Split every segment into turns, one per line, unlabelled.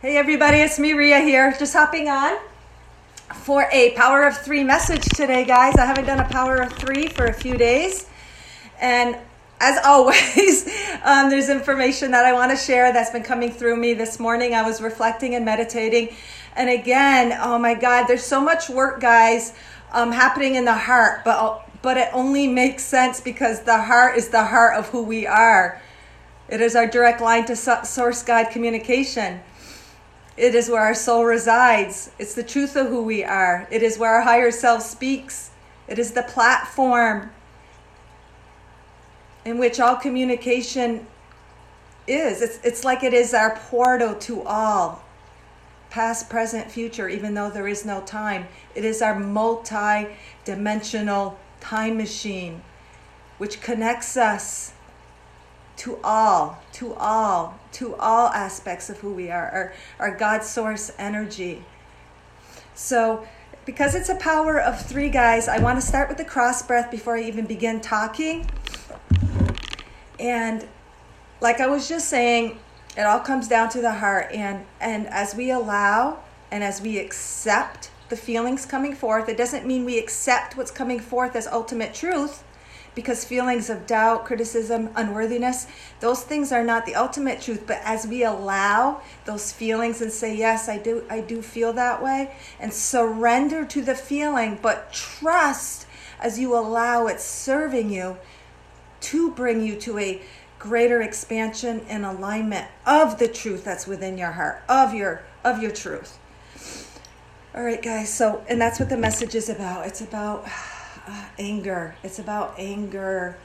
Hey everybody, it's me, Ria here, just hopping on for a Power of 3 message today, guys. I haven't done a Power of 3 for a few days, and as always, there's information that I want to share that's been coming through me this morning. I was reflecting and meditating, and again, oh my God, there's so much work, guys, happening in the heart, but it only makes sense because the heart is the heart of who we are. It is our direct line to source guide communication. It is where our soul resides. It's the truth of who we are. It is where our higher self speaks. It is the platform in which all communication is. It's like it is our portal to all, past, present, future, even though there is no time. It is our multi-dimensional time machine, which connects us to all aspects of who we are, our God source energy. So because it's a power of 3, guys, I want to start with the cross breath before I even begin talking. And like I was just saying, it all comes down to the heart. And as we allow and as we accept the feelings coming forth, it doesn't mean we accept what's coming forth as ultimate truth, because feelings of doubt, criticism, unworthiness, those things are not the ultimate truth. But as we allow those feelings and say, yes, I do feel that way, and surrender to the feeling, but trust as you allow it serving you to bring you to a greater expansion and alignment of the truth that's within your heart, of your truth. All right, guys, so, and that's what the message is about. It's about anger. It's about anger,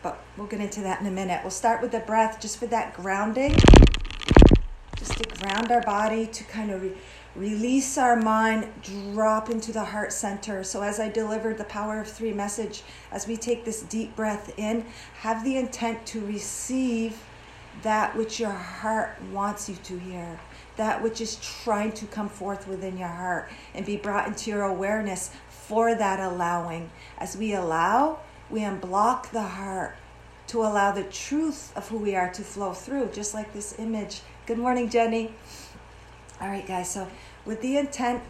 but we'll get into that in a minute. We'll start with the breath just for that grounding, just to ground our body, to kind of release our mind, drop into the heart center. So as I delivered the Power of 3 message, as we take this deep breath in, have the intent to receive that which your heart wants you to hear, that which is trying to come forth within your heart and be brought into your awareness for that allowing. As we allow, we unblock the heart to allow the truth of who we are to flow through, just like this image. Good morning, Jenny. All right, guys, so with the intent,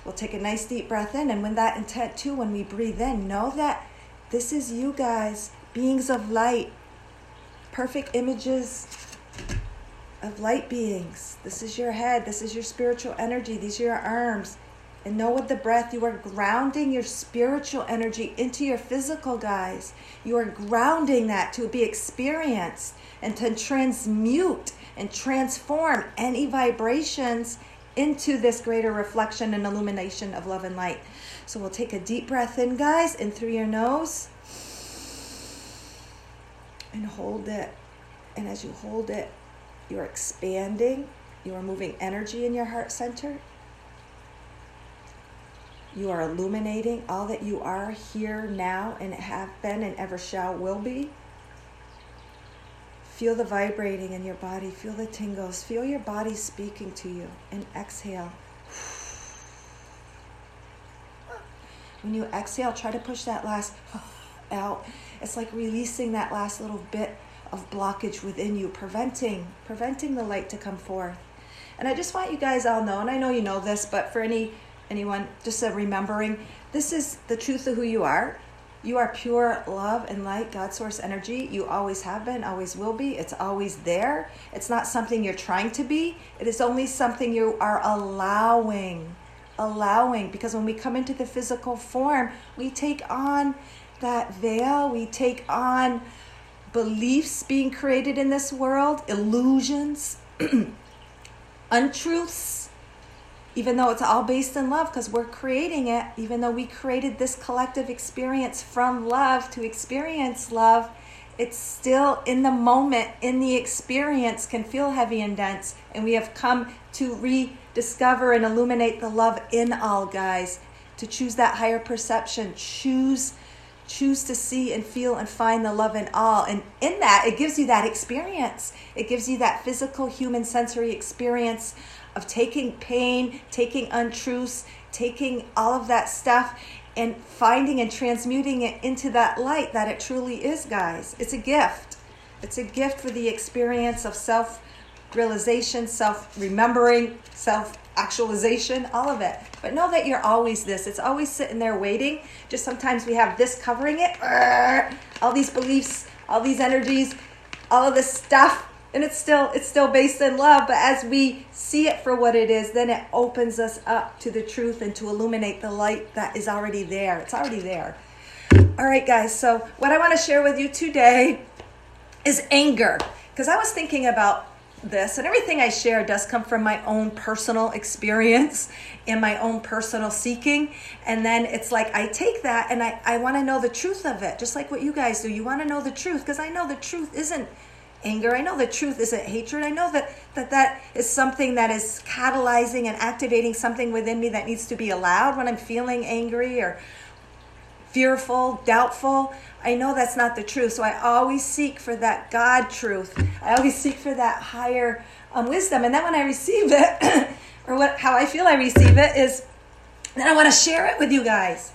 we'll take a nice deep breath in, and when that intent too, when we breathe in, know that this is you guys, beings of light, perfect images of light beings. This is your head, this is your spiritual energy, these are your arms. And know with the breath, you are grounding your spiritual energy into your physical, guys. You are grounding that to be experienced and to transmute and transform any vibrations into this greater reflection and illumination of love and light. So we'll take a deep breath in, guys, in through your nose. And hold it. And as you hold it, you're expanding. You are moving energy in your heart center. You are illuminating all that you are here now and have been and ever shall will be. Feel the vibrating in your body. Feel the tingles. Feel your body speaking to you. And exhale. When you exhale, try to push that last out. It's like releasing that last little bit of blockage within you, preventing the light to come forth. And I just want you guys all know, and I know you know this, but for anyone, just remembering, this is the truth of who you are. You are pure love and light, God source energy. You always have been, always will be. It's always there. It's not something you're trying to be. It is only something you are allowing. Because when we come into the physical form, we take on that veil. We take on beliefs being created in this world, illusions, untruths. Even though it's all based in love, because we're creating it, even though we created this collective experience from love to experience love, it's still in the moment, in the experience, can feel heavy and dense. And we have come to rediscover and illuminate the love in all, guys, to choose that higher perception, choose to see and feel and find the love in all. And in that, it gives you that experience. It gives you that physical, human, sensory experience of taking pain, taking untruths, taking all of that stuff and finding and transmuting it into that light that it truly is, guys. It's a gift. It's a gift for the experience of self self-realization, self-remembering, self-actualization, all of it. But know that you're always this. It's always sitting there waiting. Just sometimes we have this covering it. All these beliefs, all these energies, all of this stuff. And it's still based in love. But as we see it for what it is, then it opens us up to the truth and to illuminate the light that is already there. It's already there. All right, guys. So what I want to share with you today is anger. Because I was thinking about this, and everything I share does come from my own personal experience and my own personal seeking. And then it's like I take that and I want to know the truth of it, just like what you guys do. You want to know the truth, because I know the truth isn't anger. I know the truth isn't hatred. I know that is something that is catalyzing and activating something within me that needs to be allowed when I'm feeling angry or fearful, doubtful. I know that's not the truth. So I always seek for that God truth. I always seek for that higher wisdom. And then when I receive it, or how I feel I receive it is, then I want to share it with you guys.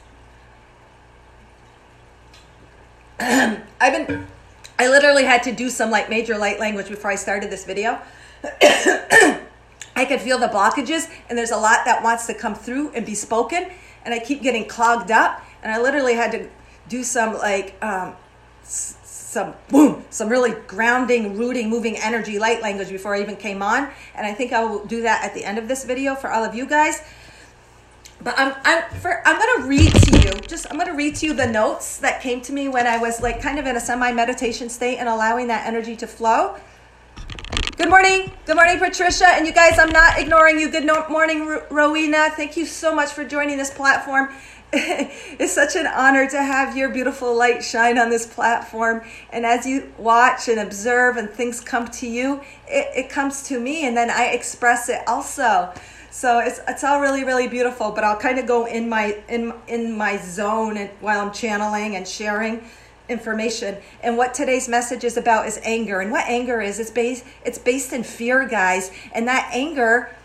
I literally had to do some like major light language before I started this video. I could feel the blockages, and there's a lot that wants to come through and be spoken, and I keep getting clogged up, and I literally had to do some like some really grounding, rooting, moving energy light language before I even came on. And I think I will do that at the end of this video for all of you guys. But I'm going to read to you, I'm going to read to you the notes that came to me when I was like kind of in a semi-meditation state and allowing that energy to flow. Good morning, Patricia. And you guys, I'm not ignoring you. Good morning, Rowena. Thank you so much for joining this platform. It's such an honor to have your beautiful light shine on this platform. And as you watch and observe and things come to you, it comes to me, and then I express it also. So it's all really, really beautiful. But I'll kind of go in my zone and while I'm channeling and sharing information. And what today's message is about is anger. And what anger is, it's based in fear, guys. And that anger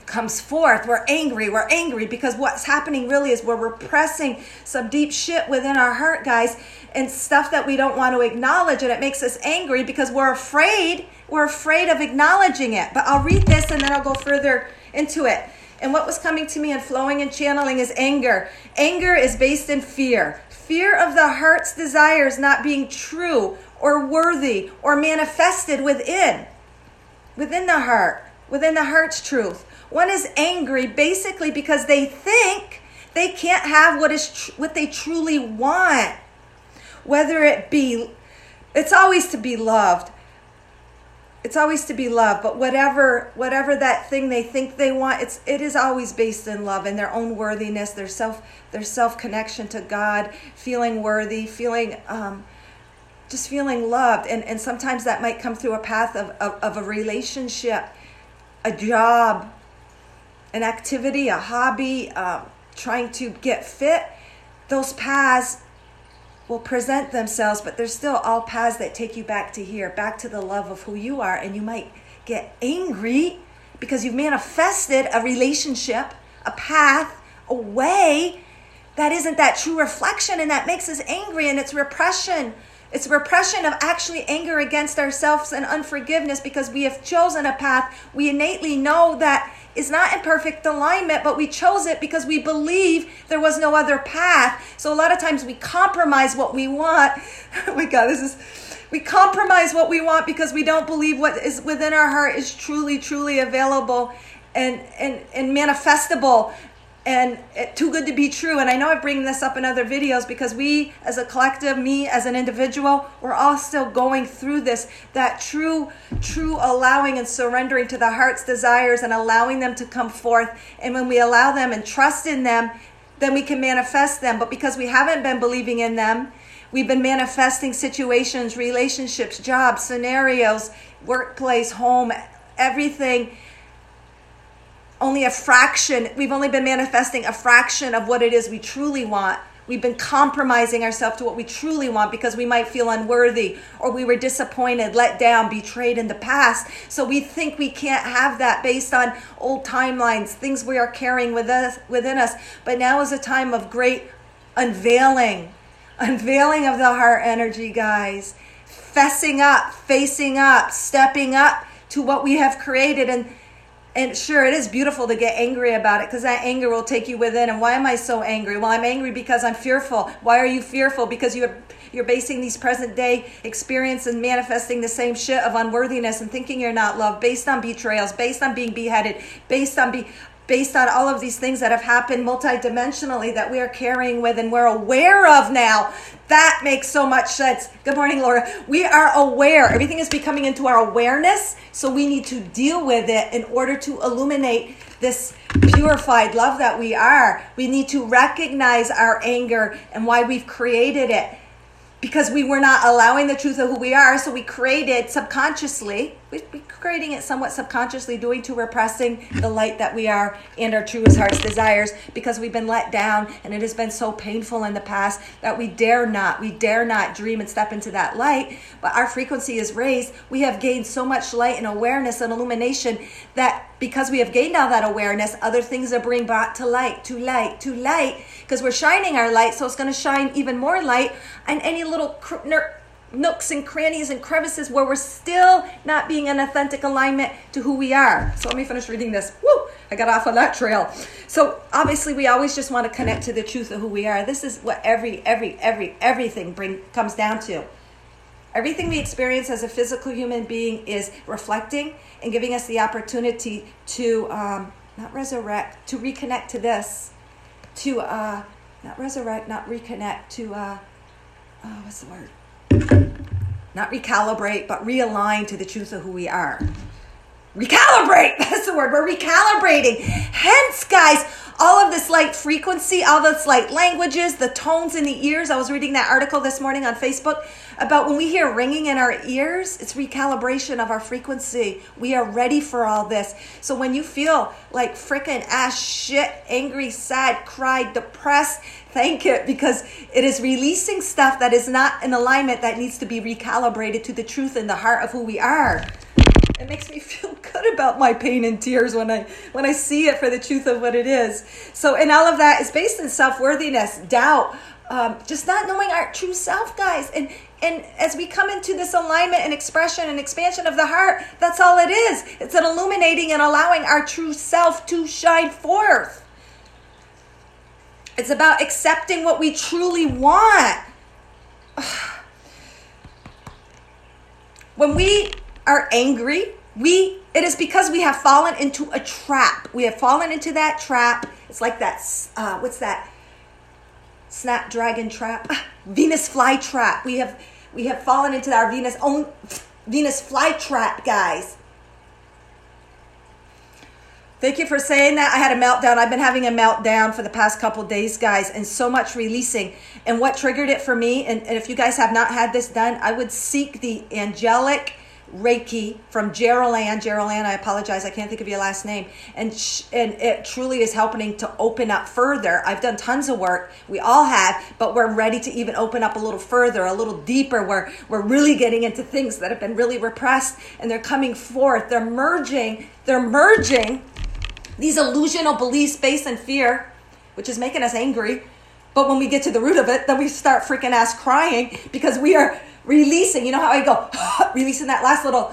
comes forth. We're angry because what's happening really is we're repressing some deep shit within our heart, guys, and stuff that we don't want to acknowledge, and it makes us angry because we're afraid of acknowledging it. But I'll read this and then I'll go further into it. And what was coming to me and flowing and channeling is anger. Anger is based in fear. Fear of the heart's desires not being true or worthy or manifested within the heart's truth. One is angry basically because they think they can't have what they truly want. Whether it be, it's always to be loved. It's always to be loved, but whatever that thing they think they want, it is always based in love and their own worthiness, their self connection to God, feeling worthy, feeling just feeling loved, and sometimes that might come through a path of a relationship, a job, an activity, a hobby, trying to get fit. Those paths will present themselves, but there's still all paths that take you back to here, back to the love of who you are. And you might get angry because you've manifested a relationship, a path, a way that isn't that true reflection, and that makes us angry. And it's repression. It's repression of actually anger against ourselves and unforgiveness because we have chosen a path we innately know that is not in perfect alignment, but we chose it because we believe there was no other path. So a lot of times we compromise what we want. Oh my God, we compromise what we want because we don't believe what is within our heart is truly, truly available and manifestable. And too good to be true. And I know I bring this up in other videos because we as a collective, me as an individual, we're all still going through this, that true allowing and surrendering to the heart's desires and allowing them to come forth. And when we allow them and trust in them, then we can manifest them. But because we haven't been believing in them, we've been manifesting situations, relationships, jobs, scenarios, workplace, home, everything. Only a fraction, we've only been manifesting a fraction of what it is we truly want. We've been compromising ourselves to what we truly want because we might feel unworthy or we were disappointed, let down, betrayed in the past. So we think we can't have that based on old timelines, things we are carrying within us. But now is a time of great unveiling of the heart energy, guys. Fessing up, facing up, stepping up to what we have created. And sure, it is beautiful to get angry about it, because that anger will take you within. And why am I so angry? Well, I'm angry because I'm fearful. Why are you fearful? Because you're basing these present day experiences and manifesting the same shit of unworthiness and thinking you're not loved, based on betrayals, based on being beheaded, based on all of these things that have happened multidimensionally that we are carrying with and we're aware of now. That makes so much sense. Good morning, Laura. We are aware. Everything is becoming into our awareness, so we need to deal with it in order to illuminate this purified love that we are. We need to recognize our anger and why we've created it. Because we were not allowing the truth of who we are, so we created subconsciously, we're creating it somewhat subconsciously, doing to repressing the light that we are and our truest heart's desires, because we've been let down and it has been so painful in the past that we dare not dream and step into that light. But our frequency is raised. We have gained so much light and awareness and illumination that because we have gained all that awareness, other things are being brought to light, because we're shining our light, so it's going to shine even more light on any little nooks and crannies and crevices where we're still not being in authentic alignment to who we are. So let me finish reading this. Woo! I got off on that trail. So obviously we always just want to connect to the truth of who we are. This is what everything comes down to. Everything we experience as a physical human being is reflecting and giving us the opportunity to not resurrect, to reconnect to this, to not resurrect, not reconnect, to what's the word? Not recalibrate, but realign to the truth of who we are. Recalibrate, that's the word. We're recalibrating. Hence, guys, all of this light frequency, all this light languages, the tones in the ears. I was reading that article this morning on Facebook about when we hear ringing in our ears, it's recalibration of our frequency. We are ready for all this. So when you feel like freaking ass shit, angry, sad, cried, depressed, thank it, because it is releasing stuff that is not in alignment, that needs to be recalibrated to the truth in the heart of who we are. It makes me feel good about my pain and tears when I see it for the truth of what it is. So, and all of that is based in self-worthiness, doubt, just not knowing our true self, guys. And as we come into this alignment and expression and expansion of the heart, that's all it is. It's an illuminating and allowing our true self to shine forth. It's about accepting what we truly want. When we are angry, it is because we have fallen into a trap. We have fallen into that trap. It's like that, what's that? Snapdragon trap? Venus fly trap. We have fallen into our Venus fly trap, guys. Thank you for saying that. I had a meltdown. I've been having a meltdown for the past couple of days, guys, and so much releasing. And what triggered it for me, and if you guys have not had this done, I would seek the angelic Reiki from Gerald Ann. I apologize, I can't think of your last name. And it truly is helping to open up further. I've done tons of work. We all have, but we're ready to even open up a little further, a little deeper, where we're really getting into things that have been really repressed, and they're coming forth. They're merging these illusional beliefs based in fear, which is making us angry. But when we get to the root of it, then we start freaking ass crying, because we are releasing. You know how I go, releasing that last little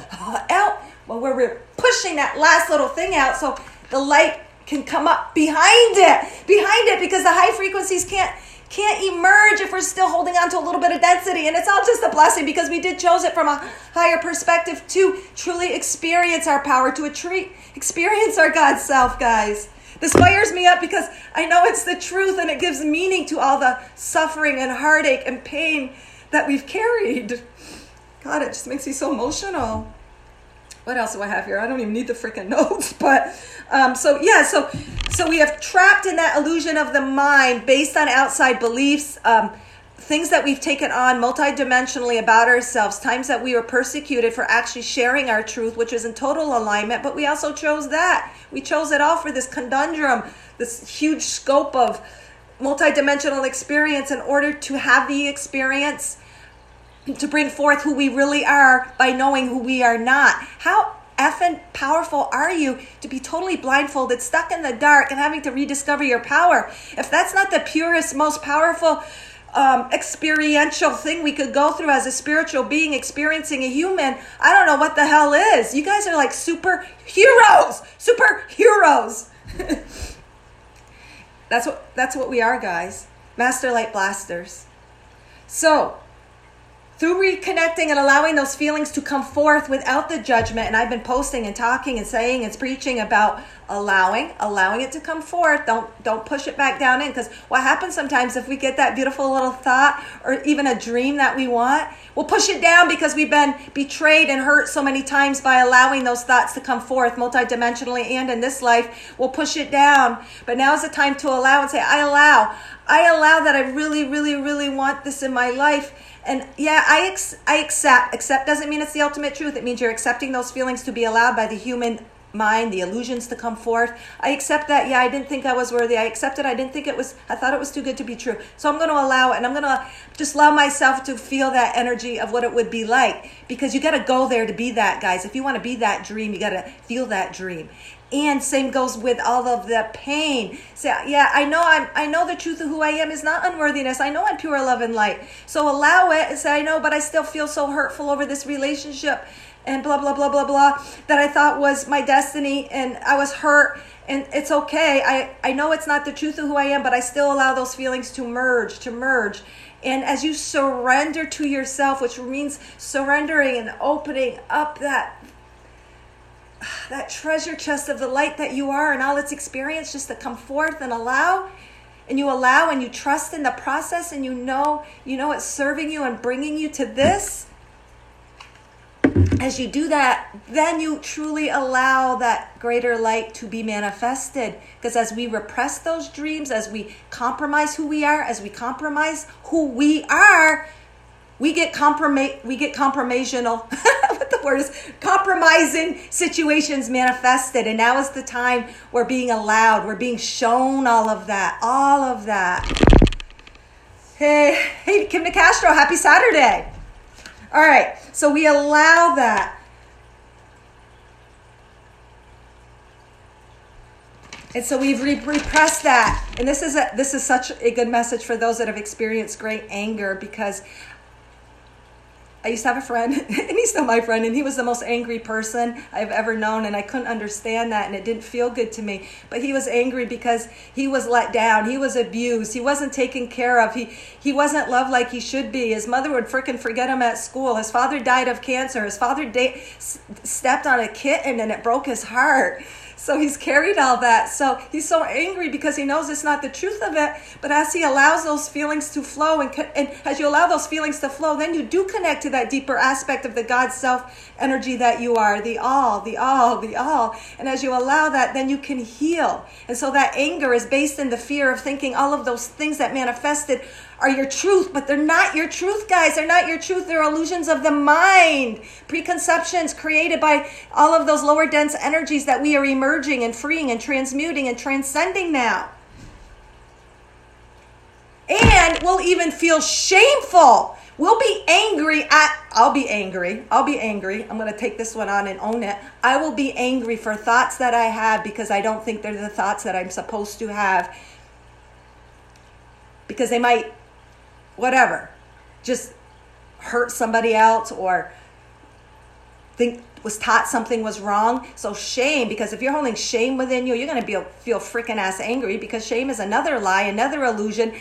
out? Well, we're pushing that last little thing out so the light can come up behind it, because the high frequencies can't emerge if we're still holding on to a little bit of density. And it's all just a blessing, because we did chose it from a higher perspective to truly experience our power, to experience our God self, guys. This fires me up because I know it's the truth, and it gives meaning to all the suffering and heartache and pain that we've carried. God, it just makes me so emotional. What else do I have here? I don't even need the freaking notes. But so we have trapped in that illusion of the mind based on outside beliefs, things that we've taken on multidimensionally about ourselves, times that we were persecuted for actually sharing our truth, which is in total alignment. But we also chose that. We chose it all for this conundrum, this huge scope of multidimensional experience, in order to have the experience to bring forth who we really are by knowing who we are not. How effing powerful are you to be totally blindfolded, stuck in the dark, and having to rediscover your power? If that's not the purest, most powerful experiential thing we could go through as a spiritual being experiencing a human, I don't know what the hell is. You guys are like superheroes. That's what we are, guys. Master Light Blasters. So, through reconnecting and allowing those feelings to come forth without the judgment, and I've been posting and talking and saying and preaching about allowing it to come forth. Don't push it back down in, because what happens sometimes if we get that beautiful little thought or even a dream that we want, we'll push it down because we've been betrayed and hurt so many times by allowing those thoughts to come forth multidimensionally and in this life. We'll push it down. But now is the time to allow and say, I allow that I really, really, really want this in my life. And yeah, I accept. Accept doesn't mean it's the ultimate truth. It means you're accepting those feelings to be allowed by the human mind, the illusions to come forth. I accept that. Yeah, I didn't think I was worthy. I accepted. I thought it was too good to be true. So I'm going to allow it, and I'm going to just allow myself to feel that energy of what it would be like, because you got to go there to be that, guys. If you want to be that dream, you got to feel that dream. And same goes with all of the pain. So yeah, I know the truth of who I am is not unworthiness. I know I'm pure love and light. So allow it and say, I know, but I still feel so hurtful over this relationship and blah, blah, blah, blah, blah, that I thought was my destiny, and I was hurt, and it's okay. I know it's not the truth of who I am, but I still allow those feelings to merge. And as you surrender to yourself, which means surrendering and opening up that treasure chest of the light that you are and all its experience, just to come forth and allow, and you trust in the process, and you know it's serving you and bringing you to this. As you do that, then you truly allow that greater light to be manifested. Because as we repress those dreams, as we compromise who we are, we get compromisational. What the word is? Compromising situations manifested. And now is the time we're being allowed. We're being shown all of that. Hey, Kim DeCastro, happy Saturday. All right, so we allow that. And so we've repressed that. And this is such a good message for those that have experienced great anger, because I used to have a friend, and he's still my friend, and he was the most angry person I've ever known, and I couldn't understand that, and it didn't feel good to me. But he was angry because he was let down. He was abused. He wasn't taken care of. He wasn't loved like he should be. His mother would frickin' forget him at school. His father died of cancer. His father stepped on a kitten, and it broke his heart. So he's carried all that. So he's so angry because he knows it's not the truth of it. But as he allows those feelings to flow, and as you allow those feelings to flow, then you do connect to that deeper aspect of the God self energy that you are, the all. And as you allow that, then you can heal. And so that anger is based in the fear of thinking all of those things that manifested are your truth, but they're not your truth, guys. They're not your truth. They're illusions of the mind, preconceptions created by all of those lower dense energies that we are emerging and freeing and transmuting and transcending now. And we'll even feel shameful. We'll be angry I'll be angry. I'm going to take this one on and own it. I will be angry for thoughts that I have because I don't think they're the thoughts that I'm supposed to have. Because they might just hurt somebody else, or was taught something was wrong. So shame, because if you're holding shame within you, you're going to feel freaking ass angry, because shame is another lie, another illusion,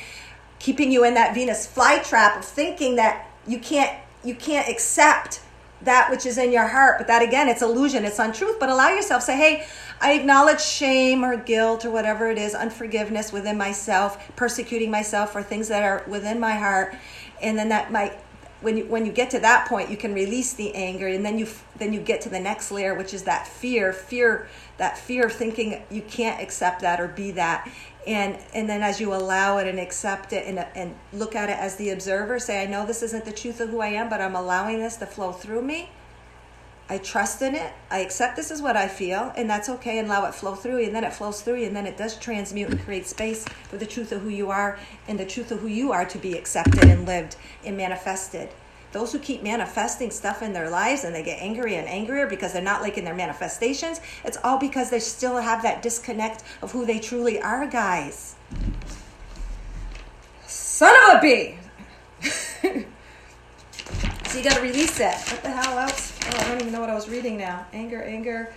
keeping you in that Venus flytrap of thinking that you can't accept that which is in your heart. But that, again, it's illusion, it's untruth. But allow yourself, say, hey, I acknowledge shame or guilt or whatever it is, unforgiveness within myself, persecuting myself for things that are within my heart. And then that might, when you get to that point, you can release the anger, and then you get to the next layer, which is that fear of thinking you can't accept that or be that. And then as you allow it and accept it and look at it as the observer, say, I know this isn't the truth of who I am, but I'm allowing this to flow through me. I trust in it. I accept this is what I feel, and that's okay, and allow it flow through you, and then it flows through you, and then it does transmute and create space for the truth of who you are and the truth of who you are to be accepted and lived and manifested. Those who keep manifesting stuff in their lives and they get angrier and angrier because they're not liking their manifestations, it's all because they still have that disconnect of who they truly are, guys. son of a bee. So you got to release it. What the hell else? Oh, I don't even know what I was reading now. Anger.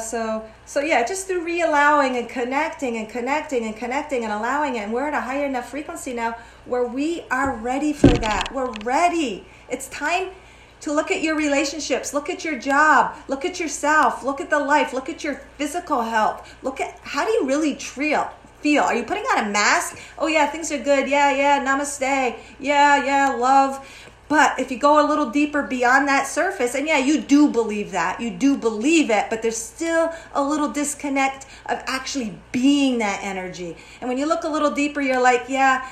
So yeah, just through re-allowing and connecting and allowing it. And we're at a higher enough frequency now where we are ready for that. We're ready. It's time to look at your relationships, look at your job, look at yourself, look at the life, look at your physical health. Look at, how do you really feel? Are you putting on a mask? Oh yeah, things are good. Yeah, namaste. Yeah, love. But if you go a little deeper beyond that surface, and yeah, you do believe that, you do believe it, but there's still a little disconnect of actually being that energy. And when you look a little deeper, you're like, yeah,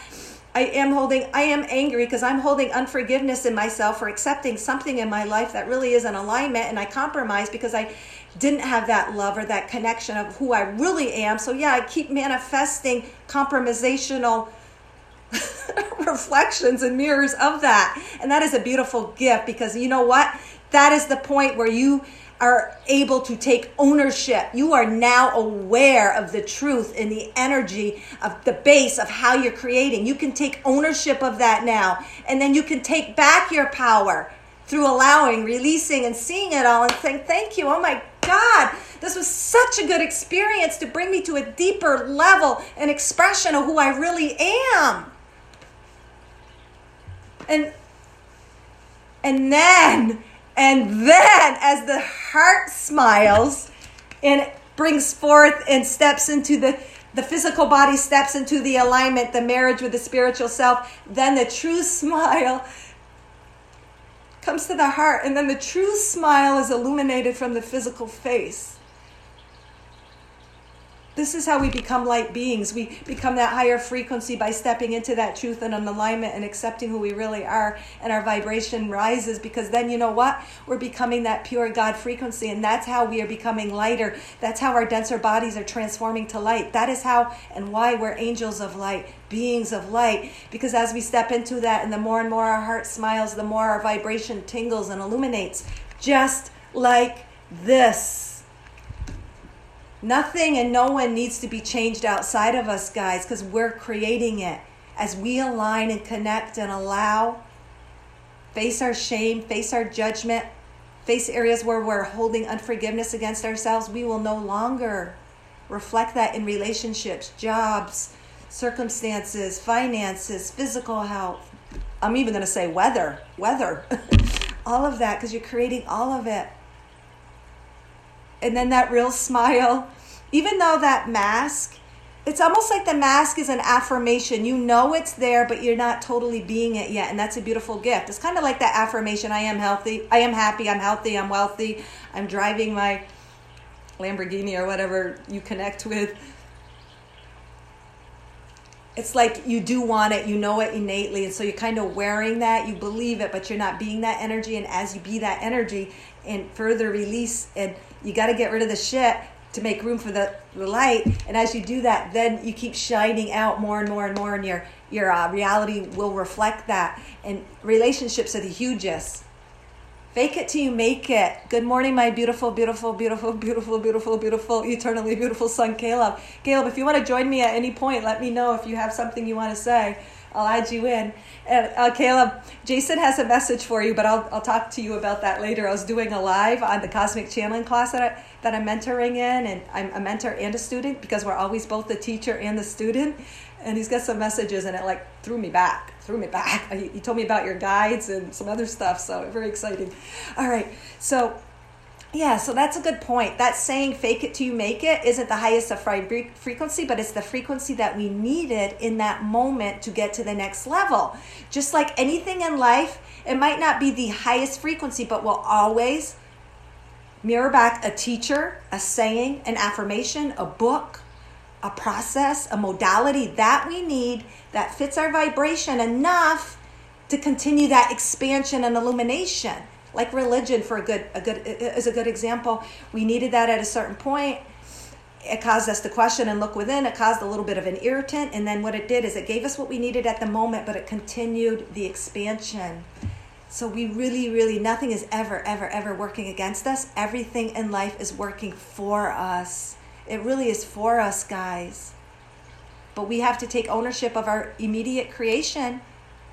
I am angry because I'm holding unforgiveness in myself for accepting something in my life that really is in alignment, and I compromise because I didn't have that love or that connection of who I really am. So yeah, I keep manifesting compromisational reflections and mirrors of that. And that is a beautiful gift, because you know what? That is the point where you are able to take ownership. You are now aware of the truth and the energy of the base of how you're creating. You can take ownership of that now. And then you can take back your power through allowing, releasing, and seeing it all and saying, thank you. Oh my God, this was such a good experience to bring me to a deeper level and expression of who I really am. And then as the heart smiles and brings forth and steps into the physical body, steps into the alignment, the marriage with the spiritual self, then the true smile comes to the heart, and then the true smile is illuminated from the physical face. This is how we become light beings. We become that higher frequency by stepping into that truth and an alignment and accepting who we really are. And our vibration rises, because then you know what? We're becoming that pure God frequency. And that's how we are becoming lighter. That's how our denser bodies are transforming to light. That is how and why we're angels of light, beings of light. Because as we step into that, and the more and more our heart smiles, the more our vibration tingles and illuminates. Just like this. Nothing and no one needs to be changed outside of us, guys, because we're creating it. As we align and connect and allow, face our shame, face our judgment, face areas where we're holding unforgiveness against ourselves, we will no longer reflect that in relationships, jobs, circumstances, finances, physical health. I'm even going to say weather, all of that, because you're creating all of it. And then that real smile, even though that mask, it's almost like the mask is an affirmation. You know it's there, but you're not totally being it yet. And that's a beautiful gift. It's kind of like that affirmation. I am healthy. I am happy. I'm healthy. I'm wealthy. I'm driving my Lamborghini or whatever you connect with. It's like you do want it. You know it innately. And so you're kind of wearing that. You believe it, but you're not being that energy. And as you be that energy and further release, and you got to get rid of the shit to make room for the light. And as you do that, then you keep shining out more and more and more, and your reality will reflect that. And relationships are the hugest. Fake it till you make it. Good morning, my beautiful, beautiful, beautiful, beautiful, beautiful, beautiful, eternally beautiful son, Caleb. Caleb, if you want to join me at any point, let me know if you have something you want to say. I'll add you in. And Caleb, Jason has a message for you, but I'll talk to you about that later. I was doing a live on the Cosmic Channeling class that I'm mentoring in, and I'm a mentor and a student, because we're always both the teacher and the student. And he's got some messages, and it like threw me back. He told me about your guides and some other stuff, so very exciting. All right, so yeah, so that's a good point. That saying, fake it till you make it, isn't the highest of frequency, but it's the frequency that we needed in that moment to get to the next level. Just like anything in life, it might not be the highest frequency, but will always mirror back a teacher, a saying, an affirmation, a book, a process, a modality that we need that fits our vibration enough to continue that expansion and illumination. Like religion is a good example. We needed that at a certain point. It caused us to question and look within. It caused a little bit of an irritant. And then what it did is it gave us what we needed at the moment, but it continued the expansion. So we really, nothing is ever working against us. Everything in life is working for us. It really is for us, guys. but we have to take ownership of our immediate creation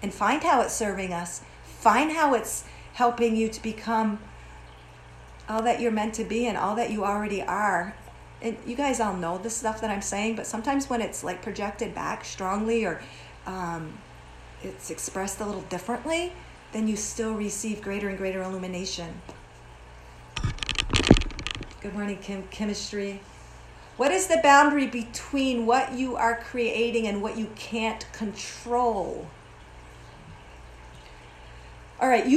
and find how it's serving us. Find how it's helping you to become all that you're meant to be and all that you already are. And you guys all know this stuff that I'm saying, but sometimes when it's like projected back strongly or it's expressed a little differently, then you still receive greater and greater illumination. Good morning, Chemistry. What is the boundary between what you are creating and what you can't control? All right,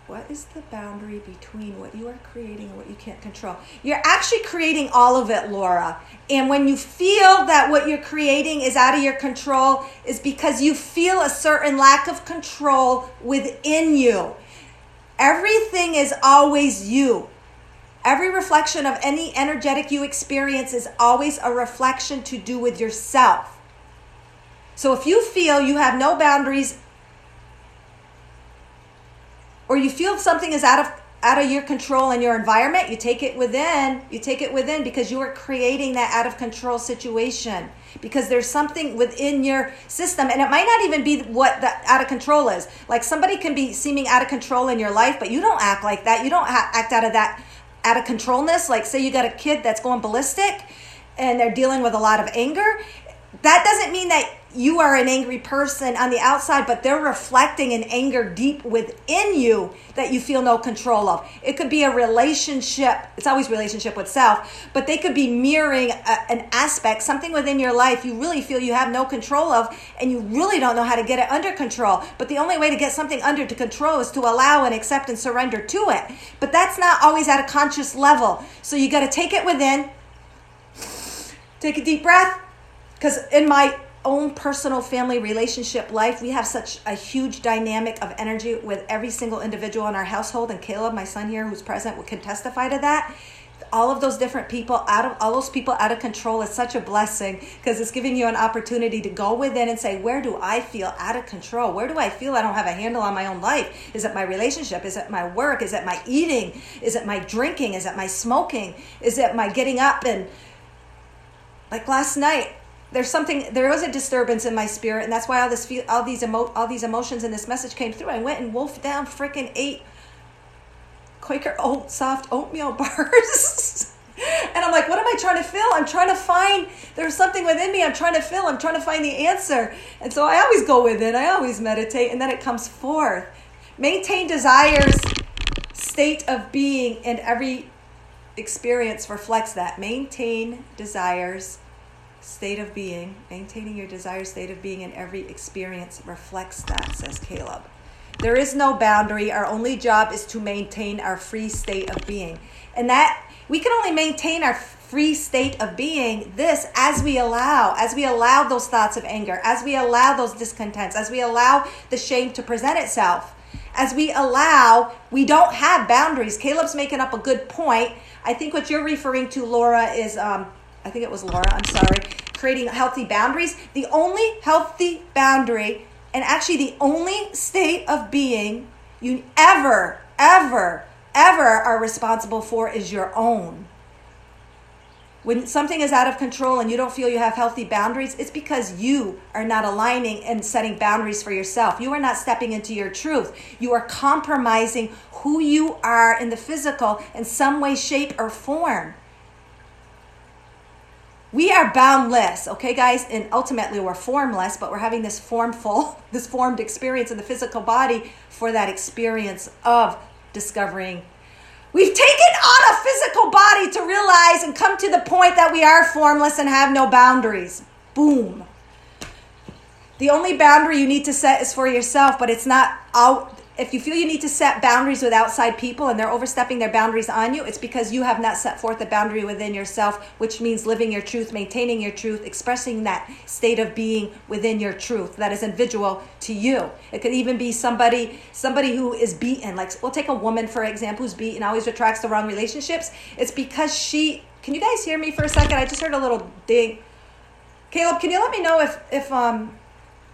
what is the boundary between what you are creating and what you can't control? You're actually creating all of it, Laura. And when you feel that what you're creating is out of your control, is because you feel a certain lack of control within you. Everything is always you. Every reflection of any energetic you experience is always a reflection to do with yourself. So if you feel you have no boundaries, or you feel something is out of your control in your environment, you take it within because you are creating that out of control situation, because there's something within your system, and it might not even be what the out of control is. Like somebody can be seeming out of control in your life, but you don't act like that. You don't act out of that out of controlness. Like say you got a kid that's going ballistic and they're dealing with a lot of anger. That doesn't mean that you are an angry person on the outside, but they're reflecting an anger deep within you that you feel no control of. It could be a relationship. It's always relationship with self, but they could be mirroring an aspect, something within your life you really feel you have no control of, and you really don't know how to get it under control. But the only way to get something under to control is to allow and accept and surrender to it. But that's not always at a conscious level. So you got to take it within, take a deep breath, because in my own personal family relationship life, we have such a huge dynamic of energy with every single individual in our household, and Caleb, my son here who's present, can testify to that. All of those different people, all those people out of control is such a blessing, because it's giving you an opportunity to go within and say, where do I feel out of control? Where do I feel I don't have a handle on my own life? Is it my relationship? Is it my work? Is it my eating? Is it my drinking? Is it my smoking? Is it my getting up and, like last night, there was a disturbance in my spirit, and that's why all these emotions in this message came through. I went and wolfed down, freaking 8 Quaker soft oatmeal bars. And I'm like, what am I trying to fill? I'm trying to find, there's something within me I'm trying to fill. I'm trying to find the answer. And so I always go within, I always meditate, and then it comes forth. Maintain desire's state of being, and every experience reflects that. Maintain desire's state of being. Maintaining your desired state of being in every experience reflects that, says Caleb. There is no boundary. Our only job is to maintain our free state of being. And that we can only maintain our free state of being as we allow those thoughts of anger, as we allow those discontents, as we allow the shame to present itself, as we don't have boundaries. Caleb's making up a good point. I think what you're referring to, Laura, is I think it was Laura, I'm sorry, creating healthy boundaries. The only healthy boundary, and actually the only state of being you ever are responsible for, is your own. When something is out of control and you don't feel you have healthy boundaries, it's because you are not aligning and setting boundaries for yourself. You are not stepping into your truth. You are compromising who you are in the physical in some way, shape, or form. We are boundless, okay, guys? And ultimately, we're formless, but we're having this formed experience in the physical body for that experience of discovering. We've taken on a physical body to realize and come to the point that we are formless and have no boundaries. Boom. The only boundary you need to set is for yourself, but it's not out. If you feel you need to set boundaries with outside people and they're overstepping their boundaries on you, it's because you have not set forth a boundary within yourself, which means living your truth, maintaining your truth, expressing that state of being within your truth that is individual to you. It could even be somebody who is beaten. Like, we'll take a woman, for example, who's beaten, always attracts the wrong relationships. It's because can you guys hear me for a second? I just heard a little ding. Caleb, can you let me know if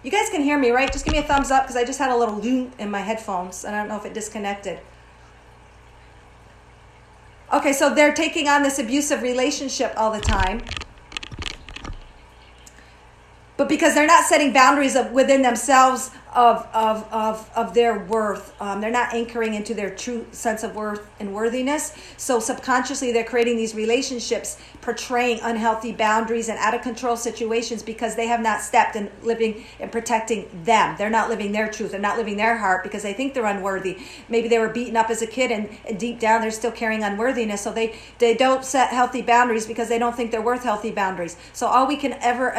you guys can hear me, right? Just give me a thumbs up, because I just had a little loom in my headphones, and I don't know if it disconnected. Okay, so they're taking on this abusive relationship all the time. But because they're not setting boundaries within themselves of their worth, they're not anchoring into their true sense of worth and worthiness. So subconsciously, they're creating these relationships, portraying unhealthy boundaries and out of control situations because they have not stepped in living and protecting them. They're not living their truth. They're not living their heart because they think they're unworthy. Maybe they were beaten up as a kid and deep down they're still carrying unworthiness. So they don't set healthy boundaries because they don't think they're worth healthy boundaries. So all we can ever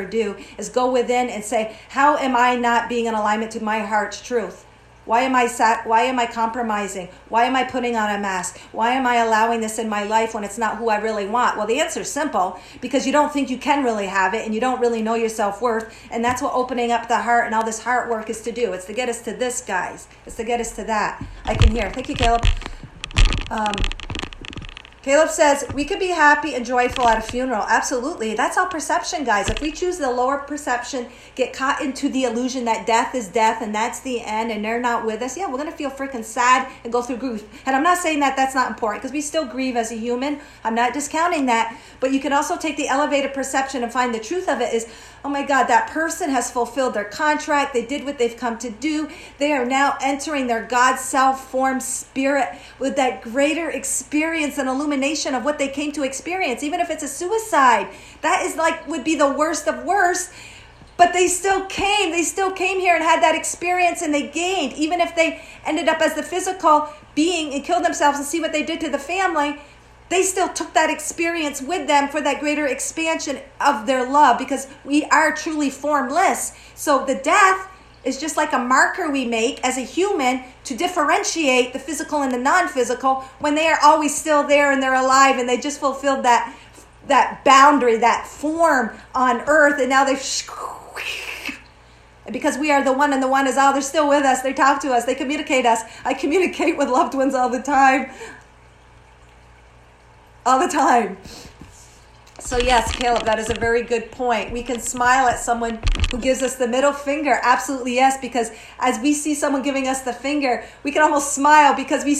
do is go within and say, how am I not being in alignment to my heart's truth? Why am I compromising? Why am I putting on a mask? Why am I allowing this in my life when it's not who I really want? Well, the answer is simple, because you don't think you can really have it and you don't really know your self-worth. And that's what opening up the heart and all this heart work is to do. It's to get us to this, guys. It's to get us to that. I can hear. Thank you, Caleb. Caleb says, we could be happy and joyful at a funeral. Absolutely. That's all perception, guys. If we choose the lower perception, get caught into the illusion that death is death and that's the end and they're not with us, yeah, we're going to feel freaking sad and go through grief. And I'm not saying that that's not important, because we still grieve as a human. I'm not discounting that. But you can also take the elevated perception and find the truth of it is, oh my God, that person has fulfilled their contract. They did what they've come to do. They are now entering their God self-formed spirit with that greater experience and illumination of what they came to experience. Even if it's a suicide, that is would be the worst of worst. But they still came here and had that experience, and they gained. Even if they ended up as the physical being and killed themselves and see what they did to the family, they still took that experience with them for that greater expansion of their love, because we are truly formless. So the death is just like a marker we make as a human to differentiate the physical and the non-physical, when they are always still there and they're alive and they just fulfilled that boundary, that form on earth, and now they've... Because we are the one and the one is all, they're still with us. They talk to us. They communicate us. I communicate with loved ones all the time. All the time. So yes, Caleb, that is a very good point. We can smile at someone who gives us the middle finger. Absolutely yes, because as we see someone giving us the finger, we can almost smile, because we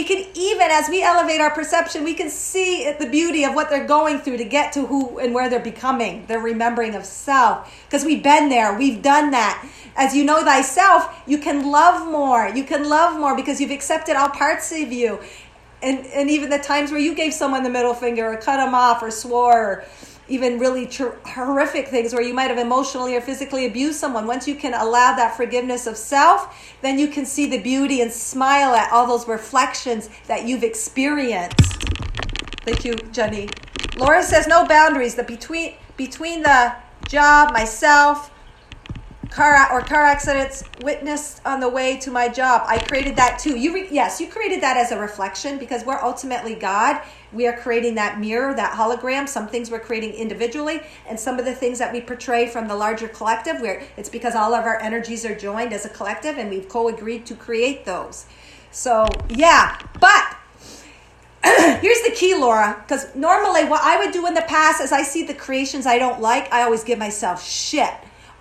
can even, as we elevate our perception, we can see the beauty of what they're going through to get to who and where they're becoming. They're remembering of self, because we've been there. We've done that. As you know thyself, you can love more. You can love more because you've accepted all parts of you. And even the times where you gave someone the middle finger or cut them off or swore, or even really horrific things where you might have emotionally or physically abused someone. Once you can allow that forgiveness of self, then you can see the beauty and smile at all those reflections that you've experienced. Thank you, Jenny. Laura says, no boundaries. Between the job, myself, car accidents witnessed on the way to my job. I created that too. You created that as a reflection, because we're ultimately God. We are creating that mirror, that hologram. Some things we're creating individually, and some of the things that we portray from the larger collective, where it's because all of our energies are joined as a collective and we've co-agreed to create those. So yeah, but here's the key, Laura, because normally what I would do in the past is I see the creations I don't like, I always give myself shit.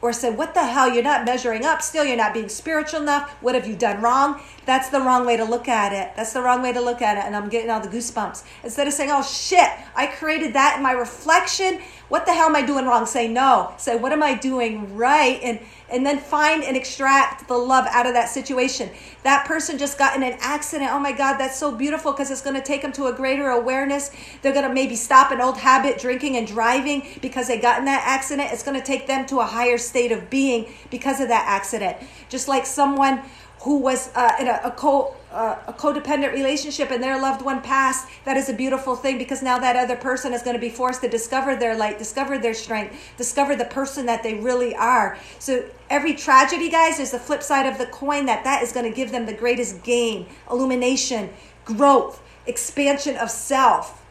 Or say, what the hell, you're not measuring up, still you're not being spiritual enough, what have you done wrong? That's the wrong way to look at it. And I'm getting all the goosebumps. Instead of saying, oh shit, I created that in my reflection, what the hell am I doing wrong? Say no. Say, what am I doing right? And then find and extract the love out of that situation. That person just got in an accident. Oh my God, that's so beautiful, because it's going to take them to a greater awareness. They're going to maybe stop an old habit, drinking and driving, because they got in that accident. It's going to take them to a higher state of being because of that accident. Just like someone who was in a codependent relationship and their loved one passed, that is a beautiful thing, because now that other person is going to be forced to discover their light, discover their strength, discover the person that they really are. So every tragedy, guys, is the flip side of the coin, that is going to give them the greatest gain, illumination, growth, expansion of self.